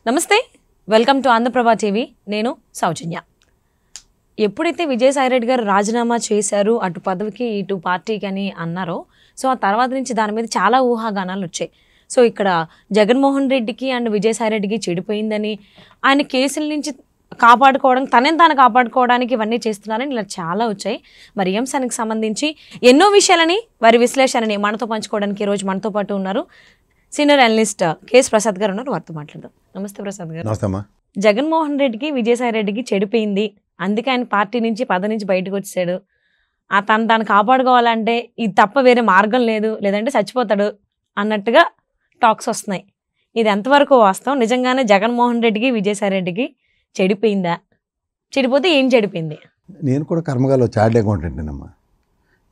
నమస్తే, welcome to Andhraprabha TV. నేను సౌజన్య. ఎప్పుడైతే విజయసాయిరెడ్డి గారు రాజీనామా చేశారు అటు పదవికి ఇటు పార్టీకి అని అన్నారో, సో ఆ తర్వాత నుంచి దాని మీద చాలా ఊహాగానాలు వచ్చాయి. సో ఇక్కడ జగన్మోహన్ రెడ్డికి అండ్ విజయసాయిరెడ్డికి చెడిపోయిందని, ఆయన కేసుల నుంచి కాపాడుకోవడానికి తాను కాపాడుకోవడానికి ఇవన్నీ చేస్తున్నారని ఇలా చాలా వచ్చాయి. మరి ఈ అంశానికి సంబంధించి ఎన్నో విషయాలని వారి విశ్లేషణని మనతో పంచుకోవడానికి ఈరోజు మనతో పాటు ఉన్నారు సీనియర్ అనలిస్ట్ కేఎస్ ప్రసాద్ గారు ఉన్నారు. వారితో మాట్లాడదాం. నమస్తే ప్రసాద్ గారు. నమస్తే. జగన్మోహన్ రెడ్డికి విజయసాయిరెడ్డికి చెడిపోయింది, అందుకే ఆయన పార్టీ నుంచి పదవి నుంచి బయటకు వచ్చాడు. తను కాపాడుకోవాలంటే ఇది తప్ప వేరే మార్గం లేదు, లేదంటే చచ్చిపోతాడు అన్నట్టుగా టాక్స్ వస్తున్నాయి. ఇది ఎంతవరకు వాస్తవం? నిజంగానే జగన్మోహన్ రెడ్డికి విజయసాయిరెడ్డికి చెడిపోయిందా? చెడిపోతే ఏం చెడిపోయింది? నేను కూడా కర్మగాలో చార్ట్ అకౌంటెంట్ అమ్మా.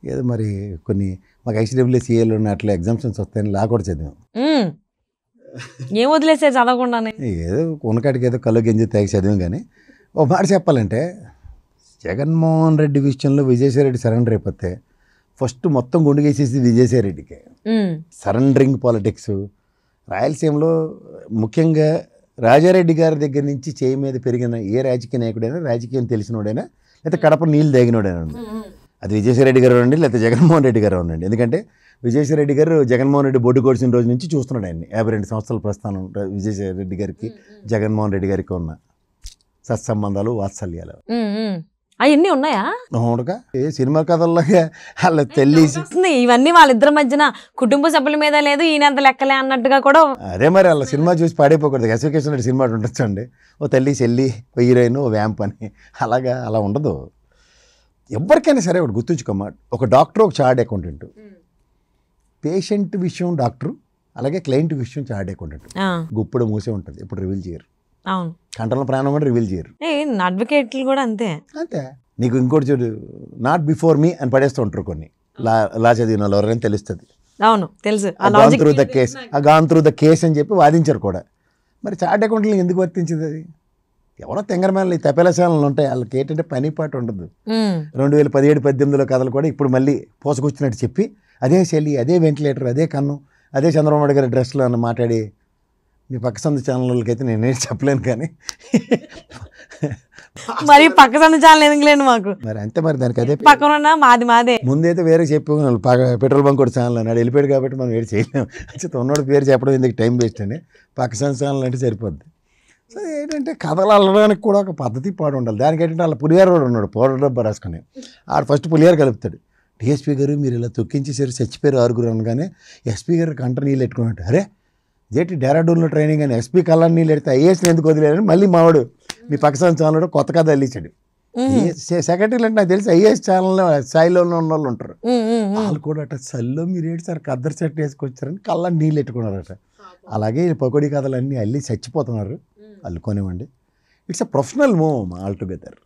ఏదో మరి కొన్ని మాకు ఐసీడబ్ల్యూసీఏలు ఉన్న అట్లా ఎగ్జామ్షన్స్ వస్తాయని లా కూడా చదివాం. ఏం వదిలేసారు చదవకుండానే? ఏదో ఉన్నకాటికి ఏదో కళ్ళు గెంజి తెగ చదివాం. కానీ ఓ మాట చెప్పాలంటే, జగన్మోహన్ రెడ్డి విషయంలో విజయసాయిరెడ్డి సరెండర్ అయిపోతే ఫస్ట్ మొత్తం గుండెగేసేసి విజయసాయిరెడ్డికే. సరెండరింగ్ పాలిటిక్స్ రాయలసీమలో ముఖ్యంగా రాజారెడ్డి గారి దగ్గర నుంచి చేయి మీద పెరిగిన ఏ రాజకీయ నాయకుడైనా, రాజకీయం తెలిసినోడైనా, లేకపోతే కడప నీళ్ళు తాగినోడైనా అది విజయసాయిరెడ్డి గారు ఉండండి, లేకపోతే జగన్మోహన్ రెడ్డి గారు ఉండండి. ఎందుకంటే విజయసాయిరెడ్డి గారు జగన్మోహన్ రెడ్డి బొడ్డు కొడిసిన రోజు నుంచి చూస్తున్నాడు ఆయన్ని. 52 సంవత్సరాల ప్రస్థానం విజయసాయిరెడ్డి గారికి జగన్మోహన్ రెడ్డి గారికి ఉన్న సత్సంబంధాలు, వాత్సల్యాలు అవన్నీ ఉన్నాయా? అవునుగా. ఏ సినిమా కథల్లాగా వాళ్ళ తెల్లి ఇవన్నీ వాళ్ళిద్దరి మధ్యన కుటుంబ సభ్యుల మీద లేదు, ఈయనంత లెక్కలే అన్నట్టుగా కూడా. అదే మరి వాళ్ళ సినిమా చూసి పాడైపోకూడదు. ఎస్వికేషన్ రెడ్డి సినిమా ఉండొచ్చండి, ఓ తల్లి చెల్లి, ఓ హీరోయిన్, ఓ వ్యాంప్ అని. అలా ఉండదు. ఎవరికైనా సరే ఒకటి గుర్తుంచుకోమ్మా, ఒక డాక్టర్, ఒక చార్ట్ అకౌంటెంట్. పేషెంట్ విషయం డాక్టర్, అలాగే క్లయింట్ విషయం చార్ట్ అకౌంటెంట్. గుప్పుడు మూసే ఉంటుంది, ఇప్పుడు రివీల్ చేయరు. అవును, కంటల ప్రాణం కూడా రివీల్ చేయరు. అడ్వకేట్లు కూడా అంతే. నీకు ఇంకోటి చూడు, నాట్ బిఫోర్ మీ అని పడేస్తూ ఉంటారు కొన్ని. లా చదివిన వాళ్ళు ఎవరైనా తెలుస్తుంది. అవును, తెలుసు. గాన్ త్రూ ద కేస్ అని చెప్పి వాదించారు కూడా. మరి చార్ట్ అకౌంట్లు ఎందుకు వర్తించింది? అది ఎవరో తెంగరమేళ ఈ తపేల ఛానళ్ళు ఉంటాయి, వాళ్ళకి ఏంటంటే పని పాటు ఉండదు. 2017-18లో కథలు కూడా ఇప్పుడు మళ్ళీ పోసకొచ్చినట్టు చెప్పి అదే శైలి, అదే వెంటిలేటర్, అదే కన్ను, అదే చంద్రబాబు నాయుడు గారి డ్రెస్లో అని మాట్లాడి మీ పక్క సందు ఛానళ్ళకి అయితే నేనేం చెప్పలేను. కానీ మరి పక్క సందు ఛానల్ ఎందుకులేండి మాకు, మరి అంతే. మరి దానికి అదే పక్కన మాదే ముందైతే వేరే చెప్పి పెట్రోల్ బంక్ కూడా ఛానల్ అన్నాడు, వెళ్ళిపోయాడు కాబట్టి మనం వేరే చేయలేము. ఉన్నోడు పేరు చెప్పడం ఎందుకు, టైం వేస్ట్ అని పక్క సందు ఛానల్ అంటే సరిపోద్ది. సో ఏంటంటే కథలు అల్లడానికి కూడా ఒక పద్ధతి పాడు ఉండాలి. దానికి ఏంటంటే వాళ్ళ పులిహార కూడా ఉన్నాడు, పౌడర్ డబ్బా రాసుకుని. ఆడు ఫస్ట్ పులిహార కలుపుతాడు. డిఎస్పీ గారు మీరు ఇలా తొక్కించేసారు, చచ్చిపోయారు 6 అనగానే ఎస్పీ గారు కంట నీళ్ళు పెట్టుకున్నట్టు, అరే జేటి డెరాడూన్లో ట్రైనింగ్ అని ఎస్పీ కళ్ళని నీళ్ళు పెడితే ఐఏఎస్ని ఎందుకు వదిలేదని మళ్ళీ మావాడు మీ పక్క ఛానల్లో కొత్త కథ అల్లించాడు. సెక్రటరీలు అంటే నాకు తెలిసి ఐఏఎస్ ఛానల్లో స్థాయిలో ఉన్న వాళ్ళు ఉంటారు. వాళ్ళు కూడా అట చల్లో మీరు ఏంటి సార్ కద్దరు చెట్టు వేసుకొచ్చారని కళ్ళని నీళ్ళు పెట్టుకున్నారట. అలాగే పకోడీ కథలన్నీ అల్లి చచ్చిపోతున్నారు. అల్లుకోనివ్వండి. It's a professional move all together.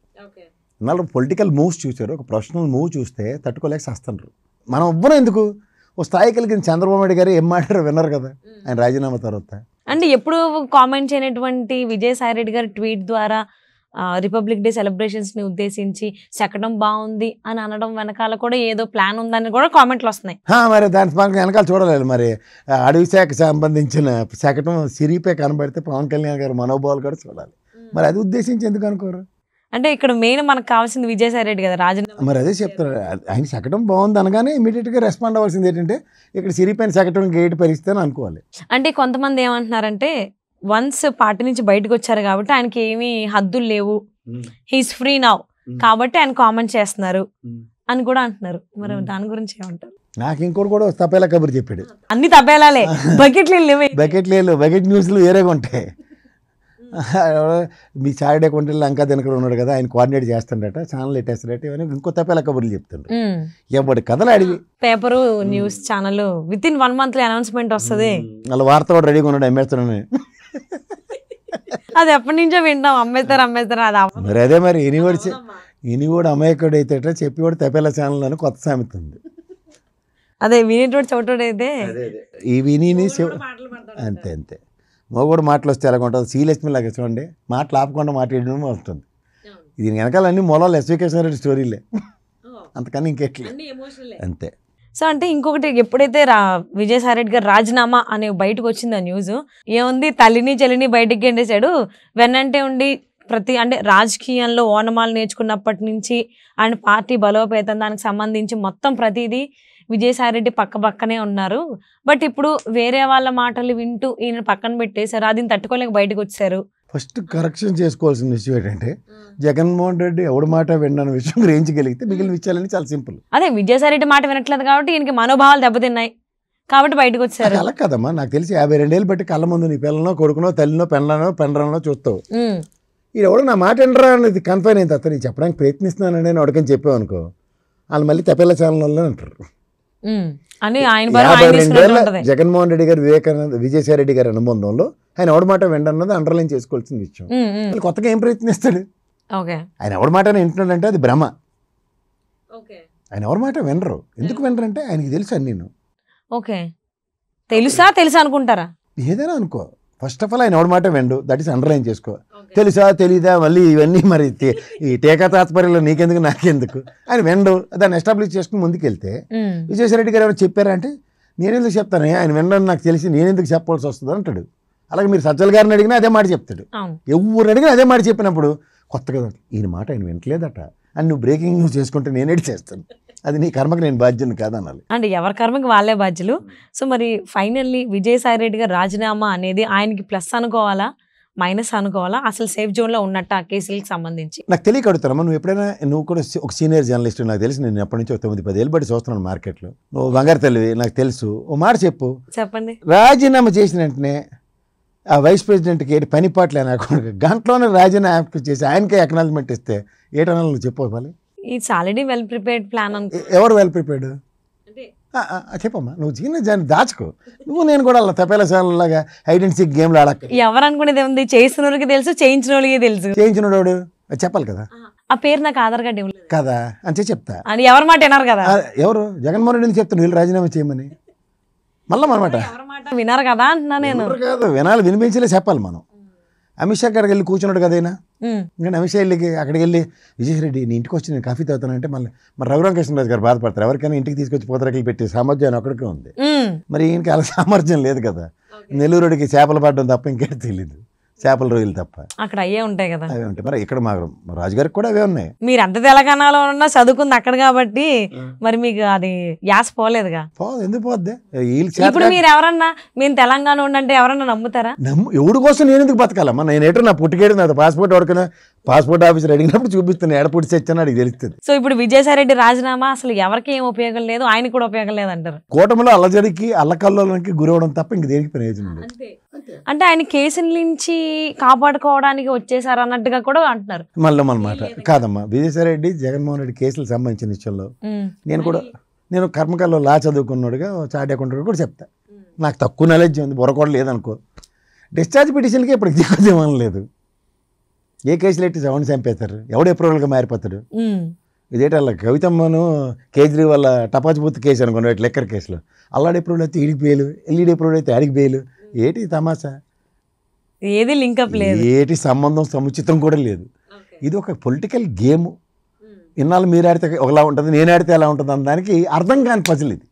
ఇన్నాళ్ళు పొలిటికల్ మూవ్స్ చూసారు, ఒక ప్రొఫెషనల్ మూవ్ చూస్తే తట్టుకోలేక చేస్తున్నారు. మనం ఎవ్వరం ఎందుకు ఓ స్థాయి కలిగిన చంద్రబాబు నాయుడు గారు ఏం మాట్లాడారు విన్నారు కదా ఆయన రాజీనామా తర్వాత. అంటే ఎప్పుడు కామెంట్ చేయనటువంటి విజయసాయిరెడ్డి గారి ట్వీట్ ద్వారా రిపబ్లిక్ డే సెలబ్రేషన్స్ ని ఉద్దేశించి శకటం బాగుంది అని అనడం వెనకాల కూడా ఏదో ప్లాన్ ఉందని కూడా కామెంట్లు వస్తున్నాయి. మరి దాని వెనకాల చూడలేదు. మరి అడవి శాఖకు సంబంధించిన శకటం సిరిపై కనబడితే పవన్ కళ్యాణ్ గారు మనోభావాలు కూడా చూడాలి. మరి అది ఉద్దేశించి ఎందుకు అనుకోరు? అంటే ఇక్కడ మెయిన్ మనకు కావాల్సింది విజయసాయిరెడ్డి కదా రాజీనామా. మరి అదే చెప్తారు, ఆయన శకటం బాగుంది అనగానే ఇమీడియట్గా రెస్పాండ్ అవ్వాల్సింది ఏంటంటే ఇక్కడ సిరిపైన శకటం గేట్ పరిస్థితి అని అనుకోవాలి. అంటే కొంతమంది ఏమంటున్నారంటే వన్స్ పార్టీ నుంచి బయటకు వచ్చారు కాబట్టి ఆయనకి ఏమీ హద్దులు లేవు, హీస్ ఫ్రీ నౌ కాబట్టి ఆయన కామెంట్ చేస్తున్నారు అని కూడా అంటున్నారు. మరి దాని గురించి ఏమంటారు? నాకు ఇంకోటి కూడా తపేలా కబురు చెప్పాడు. అన్ని తపేలాలే, బకెట్లు లేవు. బకెట్ న్యూస్లు వేరేగా ఉంటాయి. మీ చార్ట్ అకౌంట్ లంకా దినకర్ ఉన్నాడు కదా, ఆయన కోఆర్డినేట్ చేస్తుండట, ఛానల్ పెట్టేస్తాడట, ఇవన్నీ ఇంకో తప్పేలా కబుర్లు చెప్తుండ్రు. ఎవరి కథలు అడిగి paper news channel with in 1 month announcement వస్తుంది. వాళ్ళ వార్త కూడా రెడీగా ఉన్నాడు, అమ్మేస్తాడని. అది ఎప్పటి నుంచో వింటాం, అమ్మేస్తారు అది. మరి అదే మరి ఇనివాడు అమాయకుడు అయితే చెప్పేవాడు తపేలా ఛానల్ అని కొత్త సామెత ఉంది. అదే వినేటోడు చోటోడు అయితే ఈ విని అంతే మగోడు మాటలు వస్తే ఎలాగ ఉంటుంది, సీలక్ష్మి లాగా చూడండి, మాటలు ఆపకుండా మాట్లాడడం వస్తుంది. దీని వెనకాల అన్ని మూలాలు ఎస్వికేషన్ రెడ్డి స్టోరీలే, అంతకన్నా ఇంకెట్లే. అంతే. సో అంటే ఇంకొకటి ఎప్పుడైతే విజయసాయి రెడ్డి గారు రాజీనామా అనే బయటకు వచ్చింది ఆ న్యూస్, ఏముంది తల్లిని చెల్లిని బయటికి గెండేశాడు. వెన్నంటే ఉండి అంటే రాజకీయంలో ఓనమాలు నేర్చుకున్నప్పటి నుంచి ఆయన పార్టీ బలోపేతం దానికి సంబంధించి మొత్తం ప్రతిదీ విజయసాయి రెడ్డి పక్కనే ఉన్నారు. బట్ ఇప్పుడు వేరే వాళ్ళ మాటలు వింటూ ఈయన పక్కన పెట్టేశారు, అది తట్టుకోలేక బయటకు వచ్చారు. ఫస్ట్ కరెక్షన్ చేసుకోవాల్సిన విషయం ఏంటంటే జగన్మోహన్ రెడ్డి ఎవడి మాట విన్న విషయం గ్రహించగలిగితే మిగిలిన విషయాలని చాలా సింపుల్. అదే విజయసాయి రెడ్డి మాట వినట్లేదు కాబట్టి ఈయనకి మనోభావాలు దెబ్బతిన్నాయి కాబట్టి బయటకు వచ్చారు. అలా కదమ్మా, నాకు తెలిసి 52 ఏళ్ళు బట్టి కళ్ళ ముందు నీ పిల్లనో కొడుకునో తల్లినో పెండ్రానో చూస్తావు. ఇది ఎవడో నా మాట వినరా అనేది కన్ఫైన్ అయిన తర్వాత నేను చెప్పడానికి ప్రయత్నిస్తున్నానండి అని అడగని చెప్పావు అనుకో, వాళ్ళు మళ్ళీ తప్పేళ్ళ ఛానల్లో అంటారు. జగన్మోహన్ రెడ్డి గారు విజయసాయి రెడ్డి గారి అనుబంధంలో ఆయన ఎవడి మాట వింటన్నది అండర్లైన్ చేసుకోవాల్సిన విషయం. కొత్తగా ఏం ప్రయత్నిస్తాడు? ఆయన ఎవడి మాట వింటున్నాడంటే అది భ్రమ. ఆయన ఎవరి మాట వినరు. ఎందుకు వినరంటే ఆయనకి తెలుసు అని. నేను తెలుసా అనుకుంటారా? ఏదైనా అనుకో, ఫస్ట్ ఆఫ్ ఆల్ ఆయన ఎవడి మాట విండు, దట్ ఈస్ అండర్లైన్ చేసుకో. తెలుసా తెలీదా మళ్ళీ ఇవన్నీ మరి ఈ టీకా తాత్పర్యంలో నీకెందుకు నాకెందుకు ఆయన విండు, దాన్ని ఎస్టాబ్లిష్ చేసుకుని ముందుకెళ్తే విజయసాయి రెడ్డి గారు ఎవరు చెప్పారా అంటే నేనెందుకు చెప్తాను, ఆయన వినడం నాకు తెలిసి నేనెందుకు చెప్పాల్సి వస్తుంది అంటాడు. అలాగే మీరు సజ్జల గారిని అడిగినా అదే మాట చెప్తాడు, ఎవరిని అడిగినా అదే మాట చెప్పినప్పుడు కొత్తగా ఈయన మాట ఆయన వింటలేదట అని నువ్వు బ్రేకింగ్ న్యూస్ చేసుకుంటే నేనేటి చేస్తాను. అది నీ కర్మకి నేను బాధ్యుని కాదనాలి. అంటే ఎవరి కర్మకి వాళ్ళే బాధ్యులు. సో మరి ఫైనల్లీ విజయసాయి రెడ్డి గారు రాజీనామా అనేది ఆయనకి ప్లస్ అనుకోవాలా మైనస్ అనుకోవాలా? అసలు సేఫ్ జోన్లో ఉన్నట్టు ఆ కేసులకు సంబంధించి నాకు తెలియక అడుగుతానమ్మా. నువ్వు కూడా ఒక సీనియర్ జర్నలిస్ట్, నాకు తెలిసి నేను ఎప్పటి నుంచో 9-10 ఏళ్ళు బట్టి చూస్తున్నాను మార్కెట్లో. నువ్వు బంగారు తెలివి, నాకు తెలుసు. ఓ మాట చెప్పండి. రాజీనామా చేసిన వెంటనే ఆ వైస్ ప్రెసిడెంట్కి ఏంటి పని పాటలు అని గంటలోనే రాజీనామా చేసి ఆయనకే అక్నాలజ్మెంట్ ఇస్తే ఏటన్నా నువ్వు చెప్పవాలి? It's already well prepared plan. ఎవరు వెల్ ప్రిపేర్డ్? చెప్పమ్మా, నువ్వు చిన్న దాన్ని దాచుకో. నువ్వు నేను కూడా అలా తపేల లాగా హైడ్ అండ్ సీక్ గేమ్లు ఆడక. ఎవరు అనుకునేది ఉంది, చేసిన వాళ్ళకి తెలుసు, చేయించిన వాళ్ళకి తెలుసు. చేయించినోడు చెప్పాలి కదా. ఆ పేరు నాకు ఆధార్ కార్డు ఇవ్వలేదు కదా అని చెప్తా. అని ఎవరి మాట విన్నారు కదా. ఎవరు? జగన్మోహన్ రెడ్డిని చెప్తాను వీళ్ళు రాజీనామా చేయమని. మళ్ళీ మనమాట వినారు కదా అంటున్నా నేను. కాదు, వినాలి, వినిపించలే చెప్పాలి మనం. అమిత్ షా అక్కడికి వెళ్ళి కూర్చున్నాడు కదైనా. ఇంకా అమిత్ షా వెళ్ళి అక్కడికి వెళ్ళి విజయసాయి రెడ్డి నీ ఇంటికి వచ్చి నేను కాఫీ తాగుతానంటే మళ్ళీ మరి రఘురామకృష్ణరాజు గారు బాధపడతారు. ఎవరికైనా ఇంటికి తీసుకొచ్చి పూతరేకలు పెట్టి సామర్థ్యం అక్కడికే ఉంది. మరి ఈయనకి అలా సామర్థ్యం లేదు కదా. నెల్లూరుడికి చేపలు పడడం తప్ప ఇంకేం తెలియదు, చేపల రొయ్యలు తప్ప. అక్కడ అయ్యే ఉంటాయి కదా. అవే ఉంటాయి. మరి ఇక్కడ మా రాజుగారికి కూడా అవే ఉన్నాయి. మీరు అంత తెలంగాణలో ఉన్నా చదువుకుంది అక్కడ కాబట్టి మరి మీకు అది యాస పోలేదుగా. ఎందుకు పోద్ది? ఇప్పుడు మీరు ఎవరన్నా మేము తెలంగాణ ఉండంటే ఎవరన్నా నమ్ముతారా? ఎవడి కోసం నేను ఎందుకు బతకాలమ్మా? నేను ఏంటో నా పుట్టుకేడు నా పాస్పోర్ట్ ఎవరికైనా పాస్పోర్ట్ ఆఫీసర్ అడిగినప్పుడు చూపిస్తాను, ఎడపుట్టి తెచ్చాను అడిగి తెలుస్తుంది. సో ఇప్పుడు విజయసాయి రెడ్డి రాజీనామా అసలు ఎవరికి ఏం ఉపయోగం లేదు, ఆయనకు కూడా ఉపయోగం లేదు అంటారు. కూటమిలో అల్లజడికి అల్లకల్లోకి గురవడం తప్ప ఇంక దేనికి ప్రయోజనం లేదు. అంటే ఆయన కేసుల నుంచి కాపాడుకోవడానికి వచ్చేసారు అన్నట్టుగా కూడా అంటున్నారు. మళ్ళీ మాట కాదమ్మా. విజయసాయి రెడ్డి జగన్మోహన్ రెడ్డి కేసులకు సంబంధించిన విషయంలో నేను కర్మకాల్లో లా చదువుకున్నాడుగా చార్ట్ అకౌంటెంట్ కూడా చెప్తా. నాకు తక్కువ నాలెడ్జ్ ఉంది, బుర్ర కూడా లేదనుకో. డిశ్చార్జ్ పిటిషన్కి ఇప్పుడు దిక్కుదేమని లేదు. ఏ కేసులు ఎట్టి సౌండ్ చంపేస్తారు, ఎవడు అప్రూవల్గా మారిపోతాడు. ఇదేంటి అలా కవితమ్మను కేజ్రీవాల్ టపాచిపూర్తి కేసు అనుకున్నాడు, లెక్కర్ కేసులో అల్లాడి అప్రూవల్ అయితే ఈడికి బెయిల్, ఎల్ఈడి అప్రూవల్ అయితే ఆడికి బెయిల్. ఏటి తమాషా? ఏది లింకప్ లేదు, ఏటి సంబంధం సముచితం కూడా లేదు. ఇది ఒక పొలిటికల్ గేమ్. ఇన్నాళ్ళు మీరు ఆడితే ఒకలా ఉంటుంది, నేను ఆడితే ఎలా ఉంటుంది అన్న దానికి అర్థం కాని పజిల్ ఇది.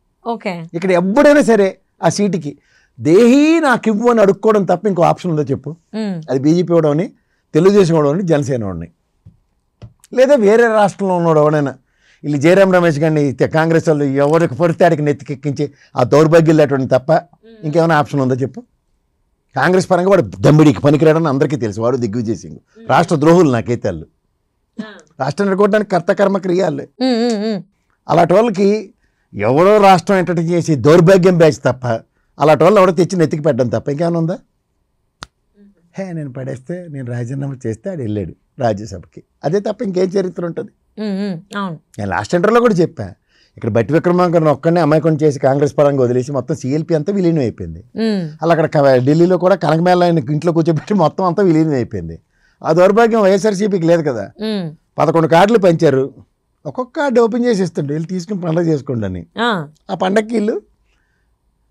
ఇక్కడ ఎప్పుడైనా సరే ఆ సీటుకి దేహీ నాకు ఇవ్వు అని అడుక్కోవడం తప్ప ఇంకో ఆప్షన్ ఉందో చెప్పు. అది బీజేపీ వాడని, తెలుగుదేశం వాడని, జనసేన వాడిని, లేదా వేరే రాష్ట్రంలో ఉన్నాడు ఎవడైనా. వీళ్ళు జయరాం రమేష్ గారిని కాంగ్రెస్ వాళ్ళు ఎవరికి పడితే ఆడికి నెత్తికెక్కించి ఆ దౌర్భాగ్యం లేటువంటి తప్ప ఇంకేమైనా ఆప్షన్ ఉందో చెప్పు. కాంగ్రెస్ పరంగా వాడు దమ్మిడికి పనికిరాడని అందరికీ తెలుసు. వాడు దిగ్విజయ్ సింగ్ రాష్ట్ర ద్రోహులు నాకైతే వాళ్ళు. రాష్ట్రాన్ని ఎడుకోవడానికి కర్తకర్మ క్రియాలే. అలాంటి వాళ్ళకి ఎవడో రాష్ట్రం ఎంటర్టైన్ చేసి దౌర్భాగ్యం బ్యాచ్ తప్ప అలాంటి వాళ్ళు ఎవడో తెచ్చి నెత్తికి పెట్టడం తప్ప ఇంకేమైనా ఉందా? నేను పడేస్తే నేను రాజీనామా చేస్తే ఆడు వెళ్ళాడు రాజ్యసభకి, అదే తప్ప ఇంకేం చరిత్ర ఉంటుంది? నేను లాస్ట్ ఇంటర్లో కూడా చెప్పా, ఇక్కడ బట్టి విక్రమార్కను ఒక్కనే అమాయకుని చేసి కాంగ్రెస్ పరంగా వదిలేసి మొత్తం సిఎల్పి అంతా విలీనం అయిపోయింది. అలా అక్కడ ఢిల్లీలో కూడా కనకమేళ ఆయన ఇంట్లో కూర్చోబెట్టి మొత్తం అంతా విలీనం అయిపోయింది. ఆ దౌర్భాగ్యం వైఎస్ఆర్సీపీకి లేదు కదా. 11 కార్డులు పంచారు, ఒక్కొక్క కార్డు ఓపెన్ చేసి ఇస్తుండే వీళ్ళు తీసుకుని పండుగ చేసుకోండి అని. ఆ పండగకి వీళ్ళు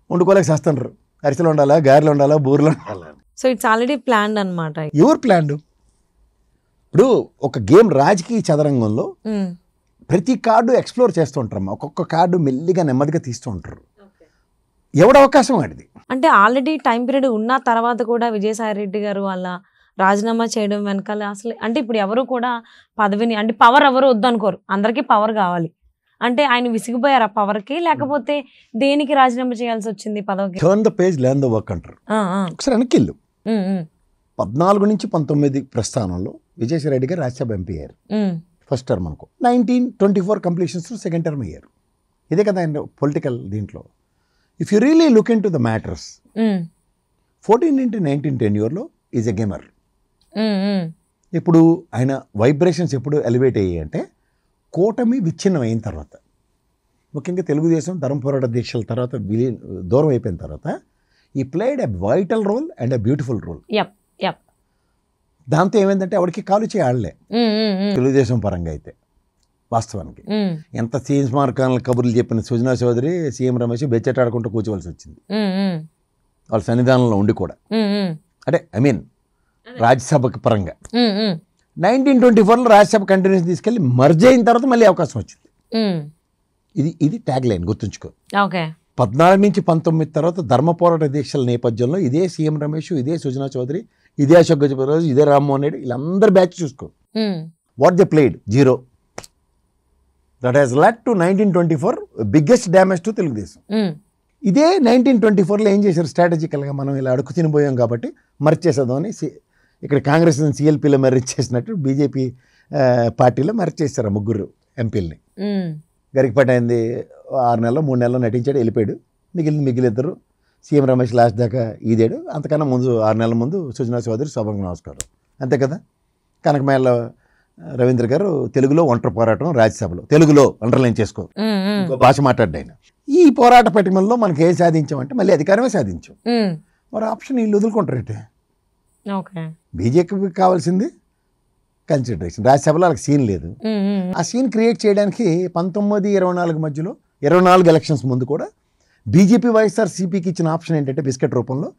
వండుకోలేక చేస్తుండ్రు. అరిసెలు ఉండాలా, గారెలు ఉండాలా, బూరెలు ఉండాలా. సో ఇట్స్ ఆల్రెడీ ప్లాన్డ్ అనమాట. ఎవరు ప్లాన్డ్? ఇప్పుడు ఒక గేమ్ రాజకీయ చదరంగంలో ప్రతి కార్డు ఎక్స్ప్లోర్ చేస్తూ ఉంటారమ్మా. ఒక్కొక్క కార్డు మెల్లిగా నెమ్మదిగా తీస్తూ ఉంటారు. ఎవడ అవకాశం వాడిది. అంటే ఆల్రెడీ టైం పీరియడ్ ఉన్న తర్వాత కూడా విజయసాయి రెడ్డి గారు వాళ్ళ రాజీనామా చేయడం వెనకాల అసలు అంటే ఇప్పుడు ఎవరు కూడా పదవిని అంటే పవర్ ఎవరు వద్దనుకోరు, అందరికీ పవర్ కావాలి. అంటే ఆయన విసిగిపోయారు ఆ పవర్కి, లేకపోతే దేనికి రాజీనామా చేయాల్సి వచ్చింది పదవికి? Turn the page, learn the work అంటారు. ఒకసారి వెనక్కిల్లు. 14 నుంచి 19 ప్రస్థానంలో విజయసాయి రెడ్డి గారు రాజ్యసభ ఎంపీ అయ్యారు. ఫస్ట్ టర్మ్ అనుకో. 1924 కంప్లీషన్స్ సెకండ్ టర్మ్ అయ్యారు. ఇదే కదా ఆయన పొలిటికల్ దీంట్లో. If you really look into the matters, 14 into 19 టెన్యూర్లో ఈజ్ ఎ గేమర్. ఇప్పుడు ఆయన వైబ్రేషన్స్ ఎప్పుడు ఎలివేట్ అయ్యాయి అంటే కూటమి విచ్ఛిన్నం అయిన తర్వాత, ముఖ్యంగా తెలుగుదేశం ధర్మ పోరాట దీక్షల తర్వాత దూరం అయిపోయిన తర్వాత, ఈ played a vital role and a beautiful role. దాంతో ఏమైందంటే ఆవిడకి కాలు చేయాడలే తెలుగుదేశం పరంగా అయితే. వాస్తవానికి ఎంత సీఎం మార్కాల కబుర్లు చెప్పిన సుజనా చౌదరి, సీఎం రమేష్ బెచ్చటాడుకుంటూ కూర్చోవలసి వచ్చింది వాళ్ళ సన్నిధానంలో ఉండి కూడా. అంటే ఐ మీన్ రాజ్యసభకి పరంగా 1924లో రాజ్యసభ కంటిన్యూస్ తీసుకెళ్ళి మర్జ్ అయిన తర్వాత మళ్ళీ అవకాశం వచ్చింది. ఇది ట్యాగ్ లైన్ గుర్తుంచుకో. 14 నుంచి 19 తర్వాత ధర్మ పోరాట దీక్షల నేపథ్యంలో ఇదే సీఎం రమేష్, ఇదే సుజనా చౌదరి, ఇదే అశోక్ గజపతిరాజు, ఇదే రామ్మోహన్ రెడ్డి, వీళ్ళందరూ బ్యాచ్ చూసుకో. What they played zero. That has led to 1924 biggest damage to Telugu Desam. ఇదే 1924లో ఏం చేశారు స్ట్రాటజికల్గా, మనం ఇలా అడుగు తినిపోయాం కాబట్టి మర్చి చేసేదామని ఇక్కడ కాంగ్రెస్ సిఎల్పీలో మర్చి చేసినట్టు బీజేపీ పార్టీలో మర్చి చేశారు 3 ఎంపీలని. గరికపాటి అయింది 6 నెలలు 3 నెలలు నటించాడు, వెళ్ళిపోయాడు. మిగిలిద్దరు సీఎం రమేష్ లాస్ట్ దాకా ఈదాడు. అంతకన్నా ముందు 6 నెలల ముందు సుజనా చౌదరి శోభంగా నమస్కారం, అంతే కదా. కనకమేళ్ళ రవీంద్ర గారు తెలుగులో ఒంటరి పోరాటం రాజ్యసభలో, తెలుగులో అండర్లైన్ చేసుకో, ఇంకో భాష మాట్లాడ్డాయన. ఈ పోరాట పటిమల్లో మనకి ఏం సాధించామంటే మళ్ళీ అధికారమే సాధించాం. మరి ఆప్షన్ వీళ్ళు వదులుకుంటారంటే బీజేపీకి కావాల్సింది కన్సిడరేషన్. రాజ్యసభలో వాళ్ళకి సీన్ లేదు. ఆ సీన్ క్రియేట్ చేయడానికి 1924 మధ్యలో 24 ఎలక్షన్స్ ముందు కూడా బీజేపీ వైఎస్ఆర్ సిపికి ఇచ్చిన ఆప్షన్ ఏంటంటే బిస్కెట్ రూపంలో,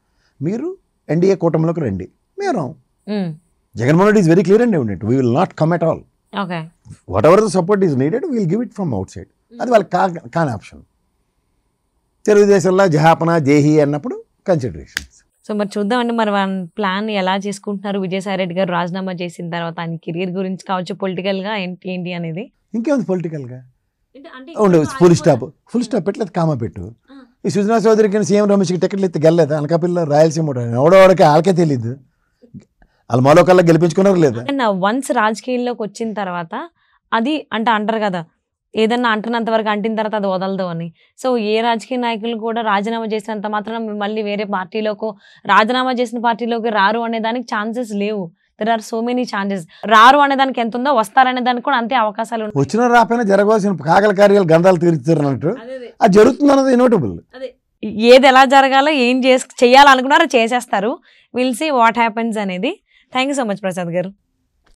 మీరు ఎన్డీఏ కూటమిలోకి రండి, మేము Jaganmohan Reddy is very clear and evident, we will not come at all, what ever the support is needed will give it from out side. అది వాళ్ళకి కాని ఆప్షన్. తెలుగుదేశంలో జహాపన జేహీ అన్నప్పుడు కన్సిడరేషన్స్. సో మరి చూద్దామండి, మరి వాళ్ళ ప్లాన్ ఎలా చేసుకుంటున్నారు విజయసాయి రెడ్డి గారు రాజీనామా చేసిన తర్వాత, ఆయన కెరీర్ గురించి కావచ్చు, పొలిటికల్గా ఏంటి అనేది. ఇంకేముంది పొలిటికల్గా ఉండవు. ఫుల్ స్టాప్ పెట్టలేదు, కామా పెట్టు. ఈ సుజనా చౌదరికి సీఎం రమేష్కి టికెట్లు ఎత్తి గెలలేదు. అనకాపల్లిలో రాయలసీమ ఎవడోడికి వాళ్ళకే తెలియదు, వాళ్ళు మాలో కల్లా గెలిపించుకున్నారు లేదా. వన్స్ రాజకీయాల్లోకి వచ్చిన తర్వాత అది అంటే అంటారు కదా, ఏదన్నా అంటున్నంత వరకు అంటిన తర్వాత అది వదలదు అని. సో ఏ రాజకీయ నాయకులు కూడా రాజీనామా చేసినంత మాత్రం మళ్ళీ వేరే పార్టీలోకి, రాజీనామా చేసిన పార్టీలోకి రారు అనే దానికి ఛాన్సెస్ లేవు. There are so many chances. రారు అనే దానికి ఎంత ఉందో వస్తారనే దానికి కూడా అంతే అవకాశాలు ఉన్నాయి. వచ్చిన రాపైనా జరగవలసిన కాకల కార్యాలు గంధాలు తీరుస్తారు అన్నట్టు అది జరుగుతుంది అన్నది ఇన్నోటబుల్. ఏది ఎలా జరగాలో ఏం చేయాలనుకున్నారో చేసేస్తారు. విల్ సీ వాట్ హ్యాపెన్స్ అనేది. Thank you so much Prasad గారు.